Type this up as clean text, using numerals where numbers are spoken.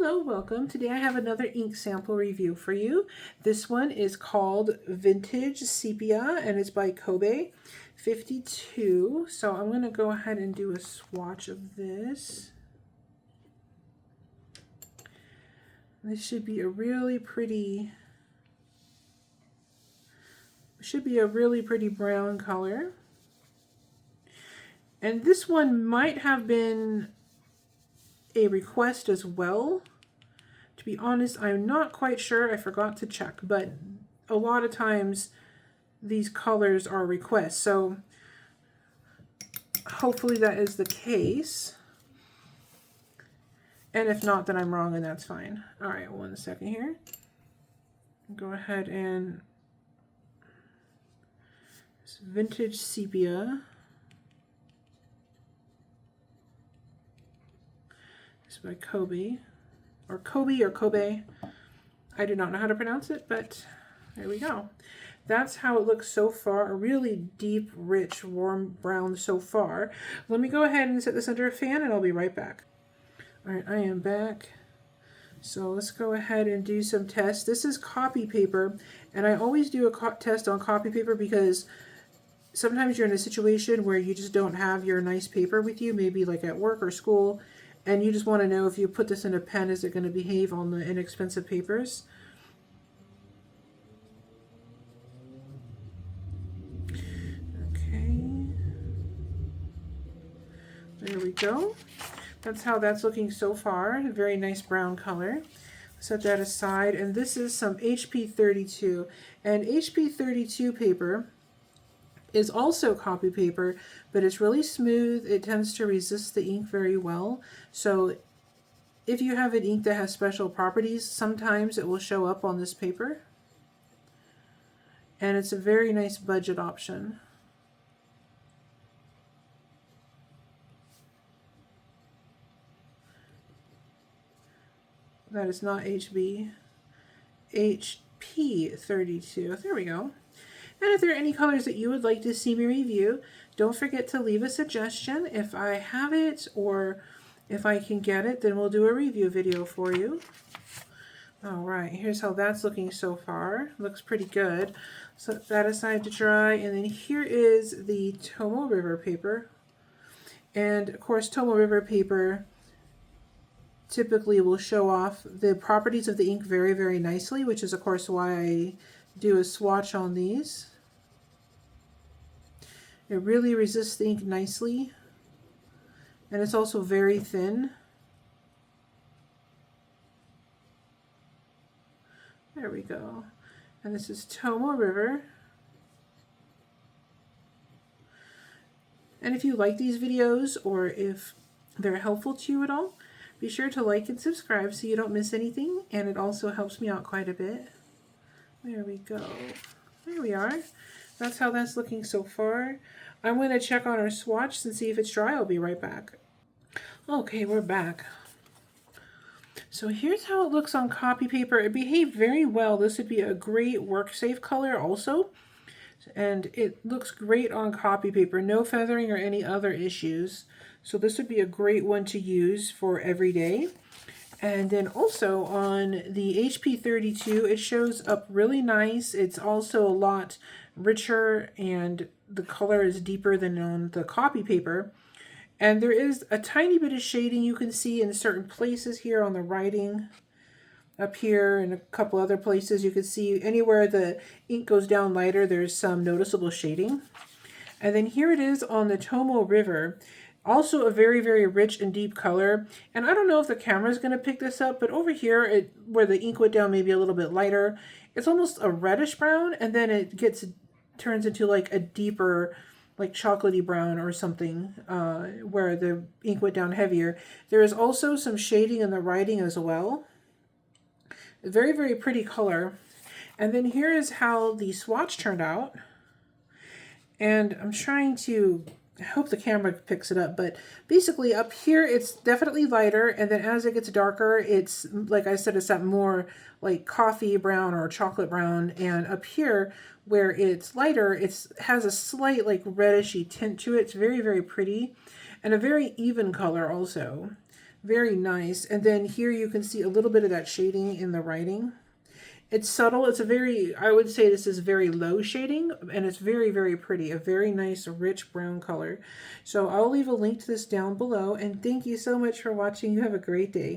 Hello, welcome. Today I have another ink sample review for you. This one is called Vintage Sepia and it's by Kobe 52. So I'm going to go ahead and do a swatch of this. This should be a really pretty brown color. And this one might have been a request as well. To be honest, I'm not quite sure. I forgot to check, but a lot of times these colors are requests. So hopefully that is the case. And if not, then I'm wrong and that's fine. All right, 1 second here. Go ahead and it's Vintage Sepia. It's by Kobe. Or Kobe. I do not know how to pronounce it, but there we go. That's how it looks so far. A really deep, rich, warm brown so far. Let me go ahead and set this under a fan and I'll be right back. All right, I am back. So let's go ahead and do some tests. This is copy paper, and I always do a test on copy paper because sometimes you're in a situation where you just don't have your nice paper with you, maybe like at work or school, and you just want to know if you put this in a pen, is it going to behave on the inexpensive papers? Okay. There we go. That's how that's looking so far. A very nice brown color. Set that aside. And this is some HP 32. And HP 32 paper is also copy paper, but it's really smooth. It tends to resist the ink very well. So if you have an ink that has special properties, sometimes it will show up on this paper. And it's a very nice budget option. That is not HP 32. There we go. And if there are any colors that you would like to see me review, don't forget to leave a suggestion. If I have it or if I can get it, then we'll do a review video for you. All right, here's how that's looking so far. Looks pretty good. Set that aside to dry. And then here is the Tomoe River paper. And of course, Tomoe River paper typically will show off the properties of the ink very, very nicely, which is of course why I do a swatch on these. It really resists the ink nicely, and it's also very thin. There we go. And this is Tomoe River. And if you like these videos or if they're helpful to you at all, be sure to like and subscribe so you don't miss anything, and it also helps me out quite a bit. There we go. There we are. That's how that's looking so far. I'm going to check on our swatch and see if it's dry. I'll be right back. Okay, we're back. So here's how it looks on copy paper. It behaved very well. This would be a great work safe color also. And it looks great on copy paper. No feathering or any other issues. So this would be a great one to use for every day. And then also on the HP 32, it shows up really nice. It's also a lot richer and the color is deeper than on the copy paper. And there is a tiny bit of shading you can see in certain places here on the writing. Up here and a couple other places you can see anywhere the ink goes down lighter, there's some noticeable shading. And then here it is on the Tomoe River. Also a very, very rich and deep color. And I don't know if the camera is going to pick this up, but over here, where the ink went down maybe a little bit lighter, it's almost a reddish brown, and then it turns into like a deeper, like chocolatey brown or something, where the ink went down heavier. There is also some shading in the writing as well. A very, very pretty color. And then here is how the swatch turned out. And I'm trying to, I hope the camera picks it up, but basically up here it's definitely lighter, and then as it gets darker, it's, like I said, it's that more like coffee brown or chocolate brown, and up here where it's lighter, it has a slight like reddishy tint to it. It's very, very pretty, and a very even color also. Very nice. And then here you can see a little bit of that shading in the writing. It's subtle. It's a very, I would say this is very low shading, and it's very, very pretty. A very nice, rich brown color. So I'll leave a link to this down below, and thank you so much for watching. You have a great day.